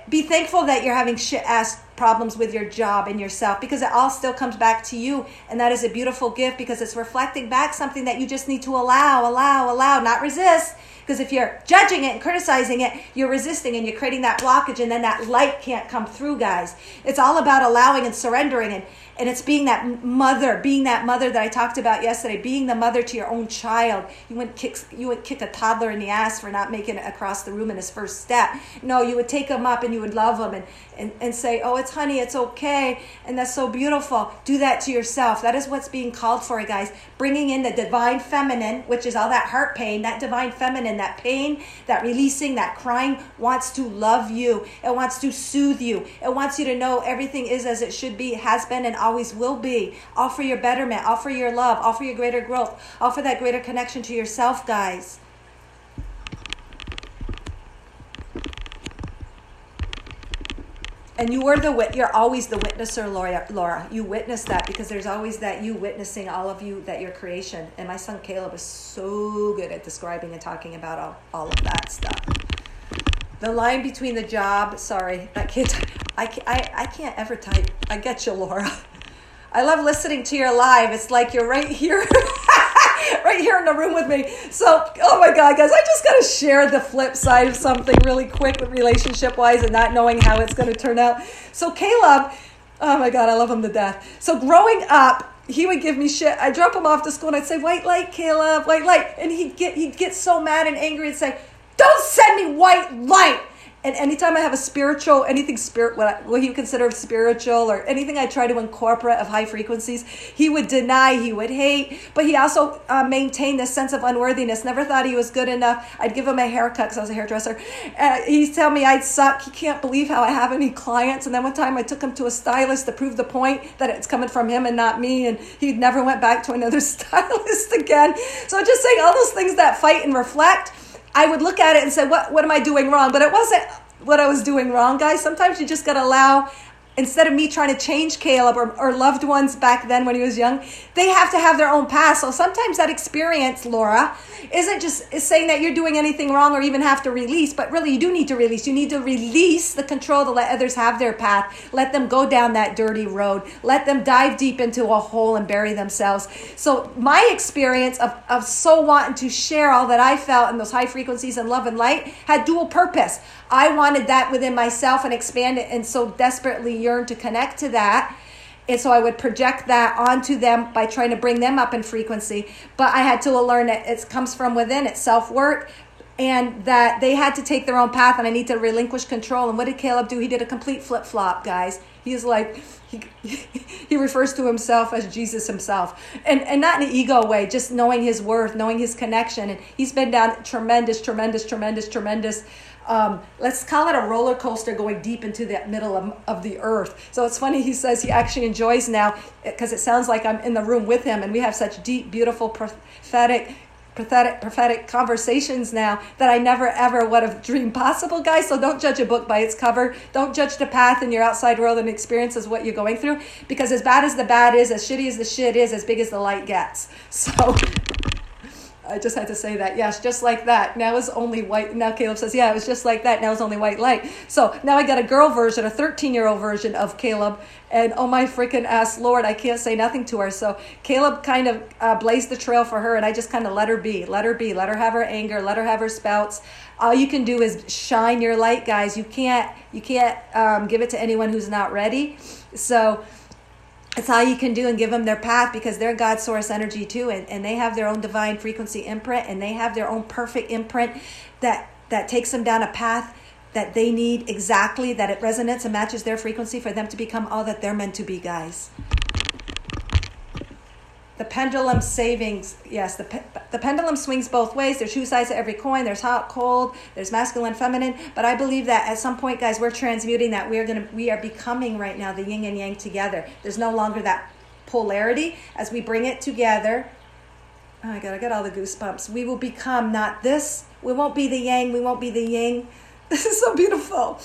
Be thankful that you're having shit-ass problems with your job and yourself, because it all still comes back to you. And that is a beautiful gift, because it's reflecting back something that you just need to allow, not resist. Because if you're judging it and criticizing it, you're resisting and you're creating that blockage, and then that light can't come through, guys. It's all about allowing and surrendering, and it's being that mother that I talked about yesterday, being the mother to your own child. You wouldn't kick a toddler in the ass for not making it across the room in his first step. No, you would take him up and you would love him and say, oh, it's honey, it's okay. And that's so beautiful. Do that to yourself. That is what's being called for, guys. Bringing in the divine feminine, which is all that heart pain, that divine feminine, that pain, that releasing, that crying, wants to love you. It wants to soothe you. It wants you to know everything is as it should be, has been, and always will be. All for your betterment, all for your love, all for your greater growth, all for that greater connection to yourself, guys. And you're always the witnesser, Laura. You witness that, because there's always that you witnessing all of you, that your creation. And my son Caleb is so good at describing and talking about all of that stuff. The line between the job, sorry, I can't ever type. I get you, Laura. I love listening to your live. It's like you're right here. Right here in the room with me. So, oh my God, guys, I just got to share the flip side of something really quick, relationship-wise, and not knowing how it's going to turn out. So Caleb, oh my God, I love him to death. So growing up, he would give me shit. I'd drop him off to school and I'd say, white light, Caleb, white light. And he'd get so mad and angry and say, don't send me white light. And anytime I have what he would consider spiritual, or anything I try to incorporate of high frequencies, he would deny, he would hate, but he also maintained this sense of unworthiness. Never thought he was good enough. I'd give him a haircut because I was a hairdresser. He'd tell me I'd suck. He can't believe how I have any clients. And then one time I took him to a stylist to prove the point that it's coming from him and not me. And he never went back to another stylist again. So just saying all those things that fight and reflect, I would look at it and say, what am I doing wrong? But it wasn't what I was doing wrong, guys. Sometimes you just got to allow, instead of me trying to change Caleb or loved ones back then when he was young, they have to have their own path. So sometimes that experience, Laura, isn't just saying that you're doing anything wrong or even have to release, but really you do need to release. You need to release the control to let others have their path. Let them go down that dirty road. Let them dive deep into a hole and bury themselves. So my experience of so wanting to share all that I felt in those high frequencies and love and light had dual purpose. I wanted that within myself and expand it, and so desperately yearned to connect to that. And so I would project that onto them by trying to bring them up in frequency. But I had to learn that it comes from within, it's self-work, and that they had to take their own path, and I need to relinquish control. And what did Caleb do? He did a complete flip-flop, guys. He's like, he refers to himself as Jesus himself. And not in an ego way, just knowing his worth, knowing his connection. And he's been down tremendous, let's call it a roller coaster going deep into the middle of the earth. So it's funny, he says he actually enjoys now, because it sounds like I'm in the room with him, and we have such deep, beautiful, prophetic conversations now that I never ever would have dreamed possible, guys. So don't judge a book by its cover. Don't judge the path in your outside world and experiences what you're going through, because as bad as the bad is, as shitty as the shit is, as big as the light gets. So I just had to say that. Yes, just like that. Now it's only white. Now Caleb says, yeah, it was just like that. Now it's only white light. So now I got a girl version, a 13-year-old version of Caleb. And oh my freaking ass, Lord, I can't say nothing to her. So Caleb kind of blazed the trail for her, and I just kind of let her be. Let her have her anger. Let her have her spouts. All you can do is shine your light, guys. You can't give it to anyone who's not ready. So it's all you can do, and give them their path, because they're God's source energy too, and they have their own divine frequency imprint, and they have their own perfect imprint that takes them down a path that they need exactly, that it resonates and matches their frequency for them to become all that they're meant to be, guys. The pendulum savings, yes, the pendulum swings both ways. There's two sides to every coin. There's hot, cold, there's masculine, feminine. But I believe that at some point, guys, we're transmuting that. We are becoming right now the yin and yang together. There's no longer that polarity. As we bring it together, oh my God, I got all the goosebumps. We will become not this. We won't be the yang. We won't be the yin. This is so beautiful.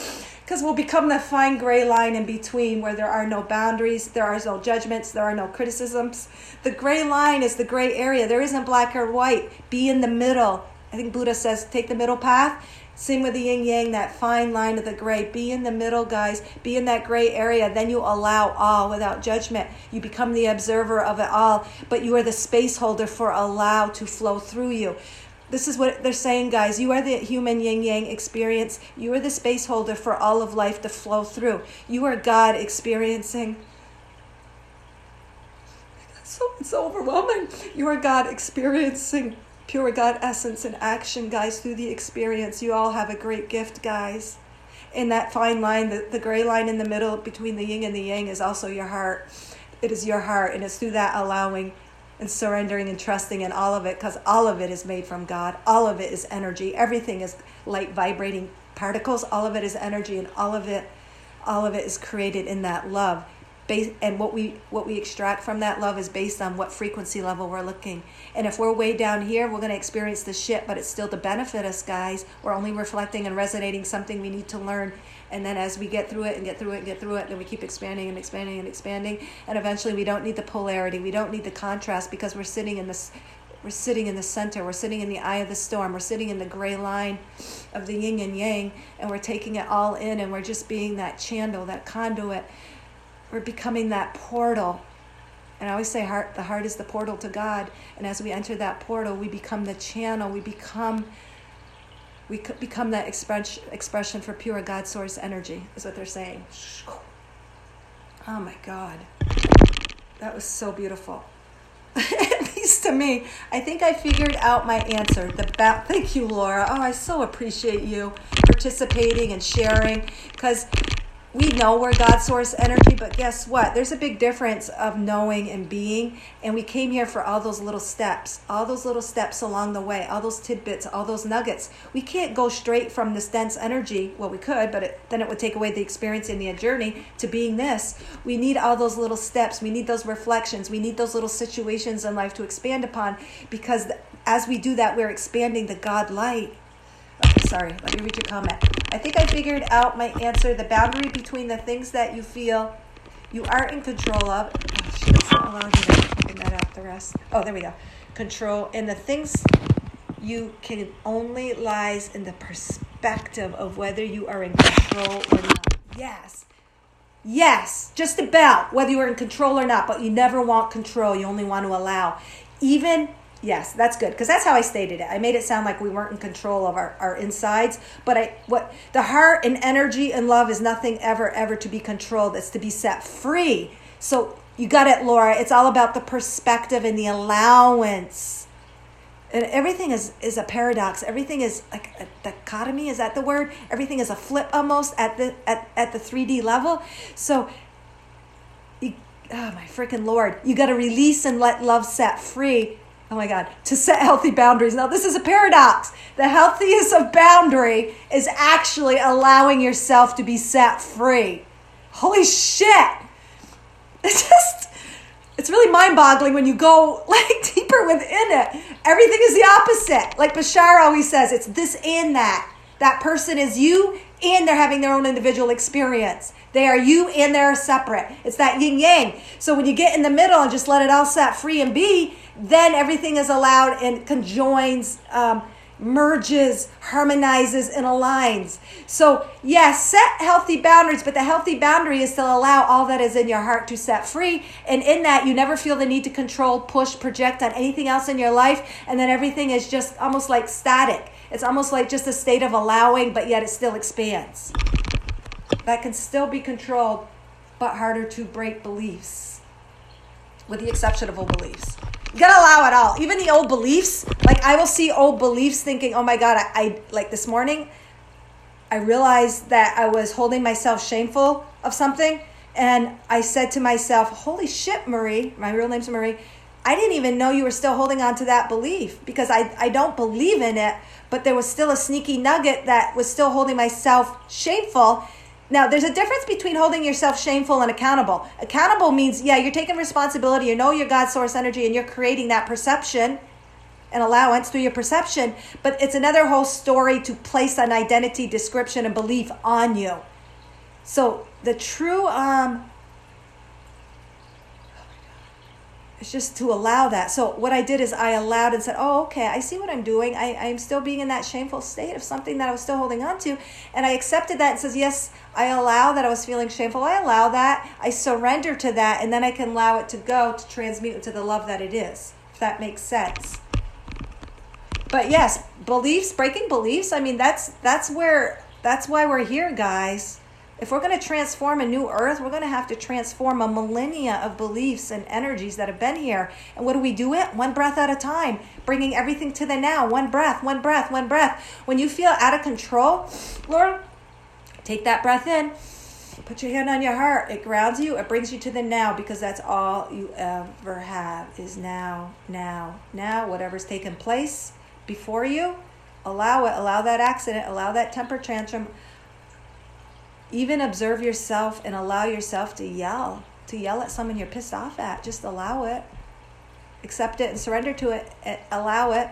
Because we'll become that fine gray line in between, where there are no boundaries, there are no judgments, there are no criticisms. The gray line is the gray area. There isn't black or white. Be in the middle. I think Buddha says, take the middle path. Same with the yin yang, that fine line of the gray. Be in the middle, guys. Be in that gray area. Then you allow all without judgment. You become the observer of it all, but you are the space holder for allow to flow through you. This is what they're saying, guys. You are the human yin yang experience. You are the space holder for all of life to flow through. You are God experiencing. It's so overwhelming. You are God experiencing pure God essence in action, guys, through the experience. You all have a great gift, guys. In that fine line, the gray line in the middle between the yin and the yang is also your heart. It is your heart, and it's through that allowing and surrendering and trusting in all of it, because all of it is made from God. All of it is energy. Everything is light vibrating particles. All of it is energy, and all of it is created in that love. And what we extract from that love is based on what frequency level we're looking. And if we're way down here, we're going to experience the shit, but it's still to benefit us, guys. We're only reflecting and resonating something we need to learn. And then as we get through it and get through it and get through it, then we keep expanding and expanding and expanding. And eventually we don't need the polarity. We don't need the contrast, because we're sitting in this. We're sitting in the center. We're sitting in the eye of the storm. We're sitting in the gray line of the yin and yang, and we're taking it all in, and we're just being that channel, that conduit. We're becoming that portal. And I always say the heart is the portal to God. And as we enter that portal, we become the channel. We become that expression for pure God source energy, is what they're saying. Oh my God. That was so beautiful. At least to me. I think I figured out my answer. Thank you, Laura. Oh, I so appreciate you participating and sharing, because we know we're God source energy, but guess what? There's a big difference of knowing and being, and we came here for all those little steps along the way, all those tidbits, all those nuggets. We can't go straight from this dense energy. Well, we could, but then it would take away the experience in the journey to being this. We need all those little steps. We need those reflections. We need those little situations in life to expand upon, because as we do that, we're expanding the God light. Okay, sorry, let me read your comment. I think I figured out my answer. The boundary between the things that you feel you are in control of. Oh, shit, it's not allowing me to open that out the rest. Oh, there we go. Control. And the things you can only lies in the perspective of whether you are in control or not. Yes, just about whether you are in control or not, but you never want control. You only want to allow. Yes, that's good, because that's how I stated it. I made it sound like we weren't in control of our insides, but what the heart and energy and love is nothing ever to be controlled. It's to be set free. So you got it, Laura. It's all about the perspective and the allowance. And everything is a paradox. Everything is like a dichotomy. Is that the word? Everything is a flip almost at the 3D level. So oh my freaking Lord, you got to release and let love set free. Oh my God, to set healthy boundaries. Now, this is a paradox. The healthiest of boundary is actually allowing yourself to be set free. Holy shit. It's really mind-boggling when you go like deeper within it. Everything is the opposite. Like Bashar always says, it's this and that. That person is you, and they're having their own individual experience. They are you and they're separate. It's that yin yang. So when you get in the middle and just let it all set free and be, then everything is allowed and conjoins, merges, harmonizes, and aligns. So yes, set healthy boundaries, but the healthy boundary is to allow all that is in your heart to set free. And in that, you never feel the need to control, push, project on anything else in your life. And then everything is just almost like static. It's almost like just a state of allowing, but yet it still expands. That can still be controlled, but harder to break beliefs, with the exception of old beliefs. You gotta allow it all. Even the old beliefs, like I will see old beliefs thinking, oh my God, I like this morning, I realized that I was holding myself shameful of something. And I said to myself, holy shit, Marie, my real name's Marie, I didn't even know you were still holding on to that belief, because I don't believe in it, but there was still a sneaky nugget that was still holding myself shameful. Now, there's a difference between holding yourself shameful and accountable. Accountable means, yeah, you're taking responsibility, you know your God source energy, and you're creating that perception and allowance through your perception. But it's another whole story to place an identity, description, and belief on you. So the true, It's just to allow that. So what I did is I allowed and said, oh, okay, I see what I'm doing. I'm still being in that shameful state of something that I was still holding on to. And I accepted that and says, yes, I allow that I was feeling shameful. I allow that. I surrender to that. And then I can allow it to go to transmute into the love that it is, if that makes sense. But yes, beliefs, breaking beliefs. I mean, that's why we're here, guys. If we're going to transform a new earth, we're going to have to transform a millennia of beliefs and energies that have been here. And what do we do it? One breath at a time, bringing everything to the now. One breath, one breath, one breath. When you feel out of control, Laura, take that breath in. Put your hand on your heart. It grounds you. It brings you to the now, because that's all you ever have is now, now, now. Whatever's taken place before you, allow it. Allow that accident. Allow that temper tantrum. Even observe yourself and allow yourself to yell at someone you're pissed off at. Just allow it. Accept it and surrender to it. Allow it.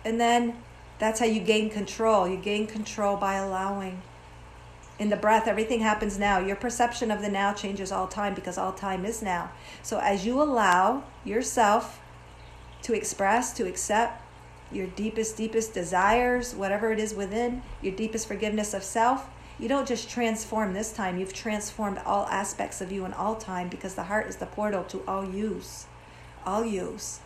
And then that's how you gain control. You gain control by allowing. In the breath, everything happens now. Your perception of the now changes all time, because all time is now. So as you allow yourself to express, to accept, your deepest desires, whatever it is within, your deepest forgiveness of self, you don't just transform this time. You've transformed all aspects of you in all time, because the heart is the portal to all use. All use.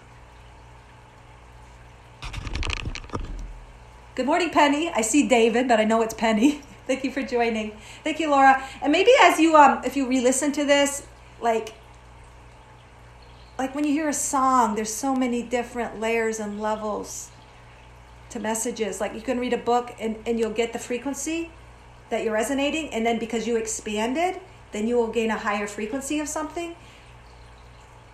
Good morning, Penny. I see David, but I know it's Penny. Thank you for joining. Thank you, Laura. And maybe as you, if you re-listen to this, like when you hear a song, there's so many different layers and levels to messages. Like you can read a book and you'll get the frequency that you're resonating. And then because you expanded, then you will gain a higher frequency of something,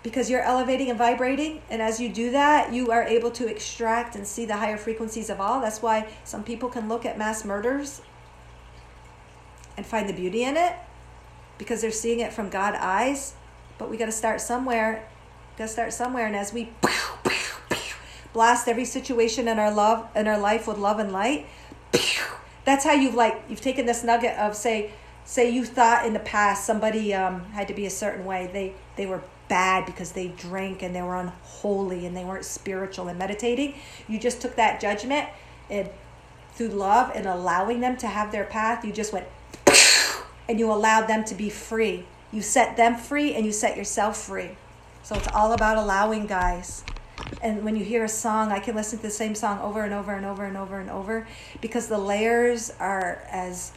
because you're elevating and vibrating. And as you do that, you are able to extract and see the higher frequencies of all. That's why some people can look at mass murders and find the beauty in it, because they're seeing it from God eyes. But we got to start somewhere. And as we blast every situation in our life with love and light, that's how you've taken this nugget of say you thought in the past somebody had to be a certain way. They were bad because they drank and they were unholy and they weren't spiritual and meditating. You just took that judgment, and through love and allowing them to have their path, you just went and you allowed them to be free. You set them free and you set yourself free. So it's all about allowing, guys. And when you hear a song, I can listen to the same song over and over and over and over and over, because the layers are as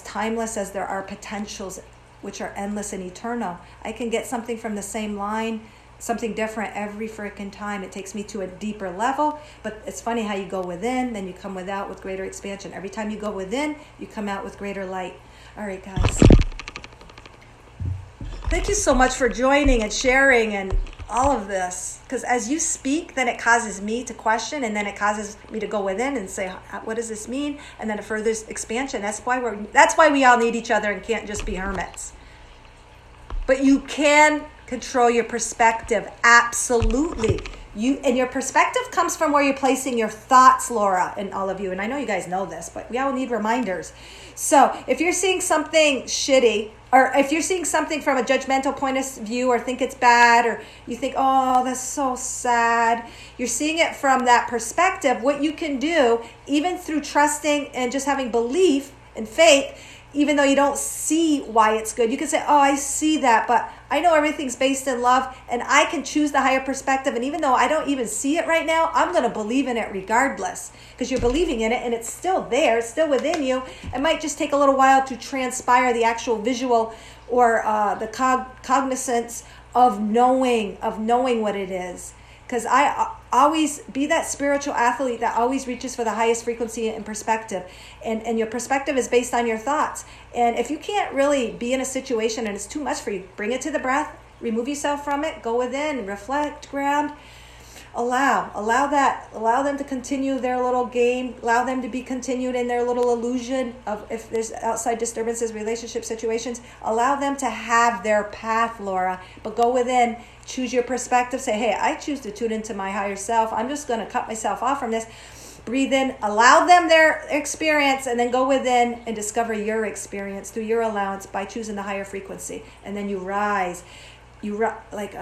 timeless as there are potentials, which are endless and eternal. I can get something from the same line, something different every freaking time. It takes me to a deeper level. But it's funny how you go within, then you come without with greater expansion. Every time you go within, you come out with greater light. All right, guys. Thank you so much for joining and sharing and all of this. Because as you speak, then it causes me to question, and then it causes me to go within and say, what does this mean? And then it furthers expansion. That's why we all need each other and can't just be hermits. But you can control your perspective. Absolutely. And your perspective comes from where you're placing your thoughts, Laura, and all of you. And I know you guys know this, but we all need reminders. So if you're seeing something shitty, or if you're seeing something from a judgmental point of view, or think it's bad, or you think, oh, that's so sad, you're seeing it from that perspective. What you can do, even through trusting and just having belief and faith, even though you don't see why it's good, you can say, oh, I see that, but I know everything's based in love, and I can choose the higher perspective. And even though I don't even see it right now, I'm going to believe in it regardless, because you're believing in it and it's still there. It's still within you. It might just take a little while to transpire the actual visual or the cognizance of knowing what it is. Because I always be that spiritual athlete that always reaches for the highest frequency and perspective. And your perspective is based on your thoughts. And if you can't really be in a situation and it's too much for you, bring it to the breath, remove yourself from it, go within, reflect, ground, allow them to continue their little game, allow them to be continued in their little illusion of, if there's outside disturbances, relationship situations, allow them to have their path, Laura, but go within, choose your perspective, say, hey, I choose to tune into my higher self. I'm just going to cut myself off from this. Breathe in, allow them their experience, and then go within and discover your experience through your allowance by choosing the higher frequency. And then you rise. like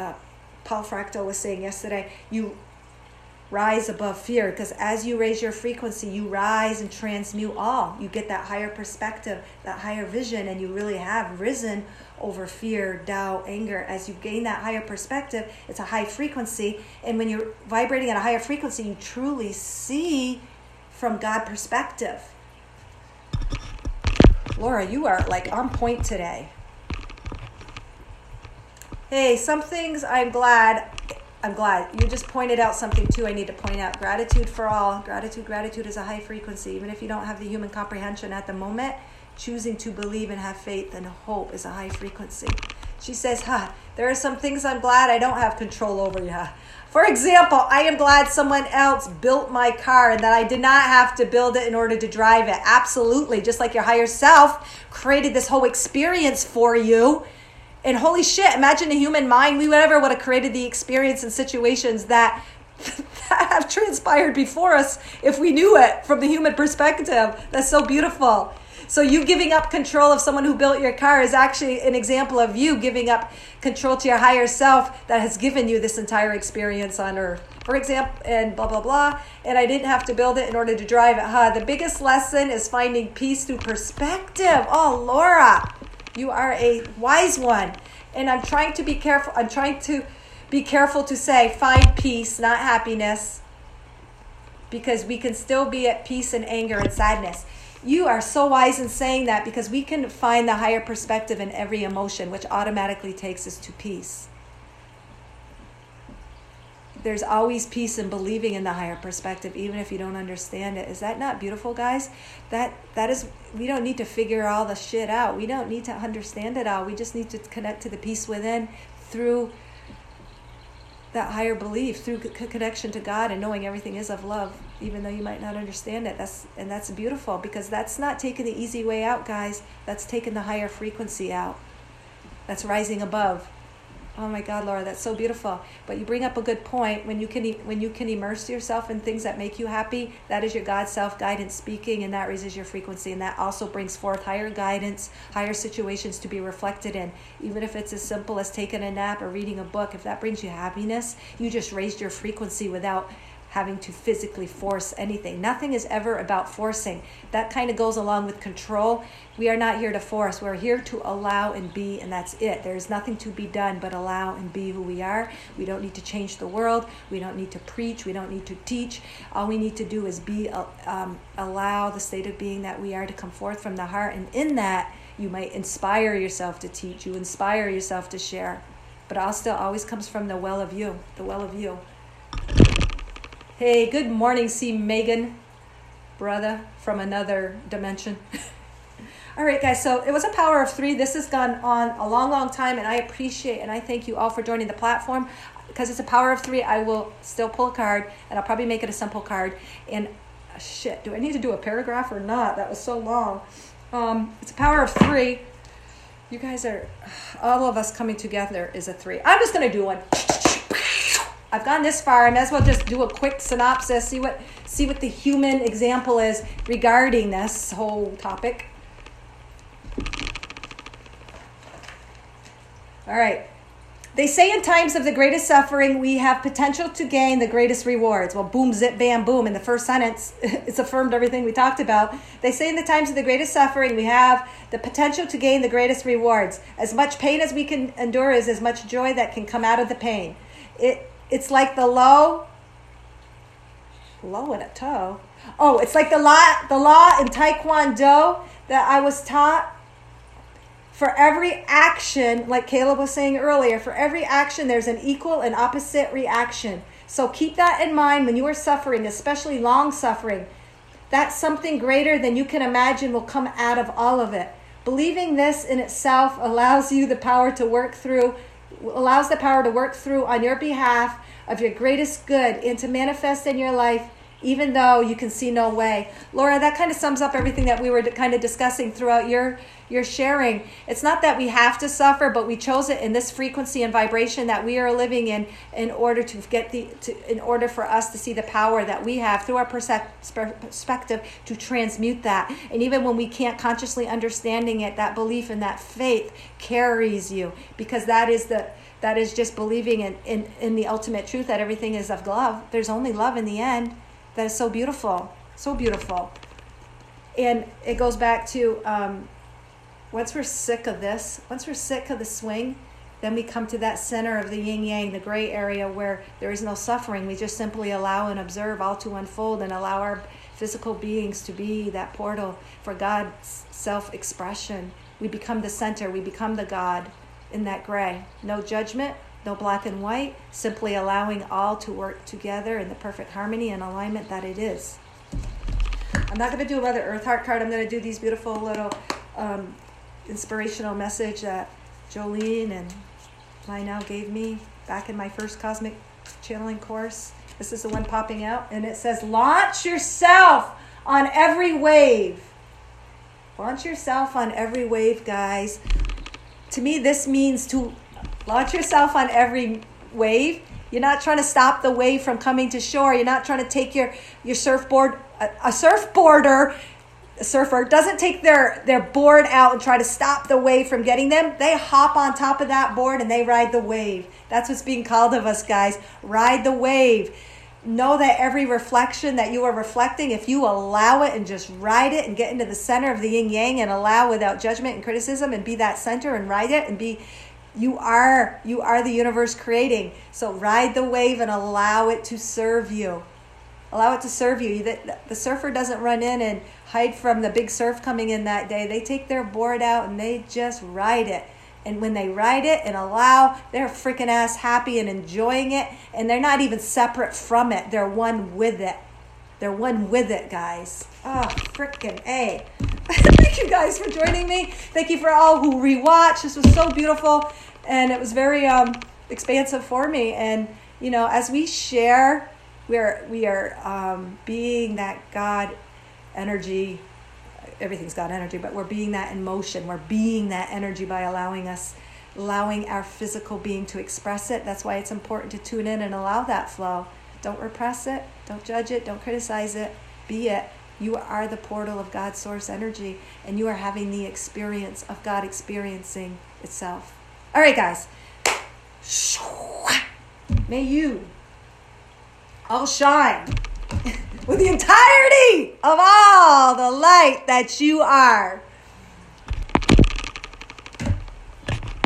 Paul Fractal was saying yesterday, you rise above fear, because as you raise your frequency, you rise and transmute all. You get that higher perspective, that higher vision, and you really have risen over fear, doubt, anger. As you gain that higher perspective, it's a high frequency, and when you're vibrating at a higher frequency, you truly see from God perspective. Laura, you are like on point today. Hey, some things I'm glad. You just pointed out something too I need to point out. Gratitude for all. Gratitude is a high frequency. Even if you don't have the human comprehension at the moment, choosing to believe and have faith and hope is a high frequency. She says, there are some things I'm glad I don't have control over. Yeah. For example, I am glad someone else built my car and that I did not have to build it in order to drive it. Absolutely. Just like your higher self created this whole experience for you. And holy shit, imagine the human mind. We never would have created the experience and situations that have transpired before us if we knew it from the human perspective. That's so beautiful. So you giving up control of someone who built your car is actually an example of you giving up control to your higher self that has given you this entire experience on earth. For example, and blah, blah, blah. And I didn't have to build it in order to drive it. The biggest lesson is finding peace through perspective. Oh, Laura, you are a wise one. And I'm trying to be careful. I'm trying to be careful to say find peace, not happiness. Because we can still be at peace and anger and sadness. You are so wise in saying that, because we can find the higher perspective in every emotion, which automatically takes us to peace. There's always peace in believing in the higher perspective, even if you don't understand it. Is that not beautiful, guys? That is, we don't need to figure all the shit out. We don't need to understand it all. We just need to connect to the peace within through that higher belief, through connection to God and knowing everything is of love, even though you might not understand it. That's beautiful, because that's not taking the easy way out, guys. That's taking the higher frequency out. That's rising above. Oh my God, Laura, that's so beautiful. But you bring up a good point. When you can immerse yourself in things that make you happy, that is your God self-guidance speaking, and that raises your frequency, and that also brings forth higher guidance, higher situations to be reflected in. Even if it's as simple as taking a nap or reading a book, if that brings you happiness, you just raised your frequency without having to physically force anything. Nothing is ever about forcing. That kind of goes along with control. We are not here to force. We're here to allow and be, and that's it. There's nothing to be done but allow and be who we are. We don't need to change the world. We don't need to preach. We don't need to teach. All we need to do is be, allow the state of being that we are to come forth from the heart. And in that, you might inspire yourself to teach. You inspire yourself to share. But it all still always comes from the well of you, the well of you. Hey, good morning, C. Megan, brother from another dimension. All right, guys, so it was a power of 3. This has gone on a long, long time, and I appreciate and I thank you all for joining the platform. Because it's a power of 3, I will still pull a card, and I'll probably make it a simple card. And shit, do I need to do a paragraph or not? That was so long. It's a power of 3. You guys are, all of us coming together is a 3. I'm just going to do one. I've gone this far. I might as well just do a quick synopsis, see what the human example is regarding this whole topic. All right. They say in times of the greatest suffering, we have potential to gain the greatest rewards. Well, boom, zip, bam, boom. In the first sentence, it's affirmed everything we talked about. They say in the times of the greatest suffering, we have the potential to gain the greatest rewards. As much pain as we can endure is as much joy that can come out of the pain. It's like the low in a toe. Oh, it's like the law in Taekwondo that I was taught. For every action, like Caleb was saying earlier, for every action, there's an equal and opposite reaction. So keep that in mind when you are suffering, especially long suffering. That something greater than you can imagine will come out of all of it. Believing this in itself allows the power to work through on your behalf of your greatest good and to manifest in your life, even though you can see no way. Laura, that kind of sums up everything that we were kind of discussing throughout your sharing. It's not that we have to suffer, but we chose it in this frequency and vibration that we are living in order in order for us to see the power that we have through our perspective to transmute that. And even when we can't consciously understanding it, that belief and that faith carries you, because that is that is just believing in the ultimate truth that everything is of love. There's only love in the end. That is so beautiful. So beautiful. And it goes back to once we're sick of this, once we're sick of the swing, then we come to that center of the yin-yang, the gray area where there is no suffering. We just simply allow and observe all to unfold and allow our physical beings to be that portal for God's self-expression. We become the center. We become the God in that gray. No judgment, no black and white, simply allowing all to work together in the perfect harmony and alignment that it is. I'm not going to do another Earth Heart card. I'm going to do these beautiful little inspirational message that Jolene and Lionel gave me back in my first cosmic channeling course. This is the one popping out, and it says, launch yourself on every wave. Launch yourself on every wave, guys. To me, this means to launch yourself on every wave. You're not trying to stop the wave from coming to shore. You're not trying to take your surfboard. A surfer doesn't take their board out and try to stop the wave from getting them. They hop on top of that board and they ride the wave. That's what's being called of us, guys. Ride the wave. Know that every reflection that you are reflecting, if you allow it and just ride it and get into the center of the yin yang and allow without judgment and criticism and be that center and ride it and be, you are the universe creating. So ride the wave and allow it to serve you. Allow it to serve you. The surfer doesn't run in and hide from the big surf coming in that day. They take their board out and they just ride it. And when they ride it and allow, they're freaking ass happy and enjoying it. And they're not even separate from it. They're one with it. They're one with it, guys. Oh, freaking A. Thank you guys for joining me. Thank you for all who rewatched. This was so beautiful. And it was very expansive for me. And, you know, as we share, we are being that God energy. Everything's God energy, but we're being that in motion. We're being that energy by allowing our physical being to express it. That's why it's important to tune in and allow that flow. Don't repress it. Don't judge it. Don't criticize it. Be it. You are the portal of God's source energy, and you are having the experience of God experiencing itself. All right, guys. May you all shine with the entirety of all the light that you are.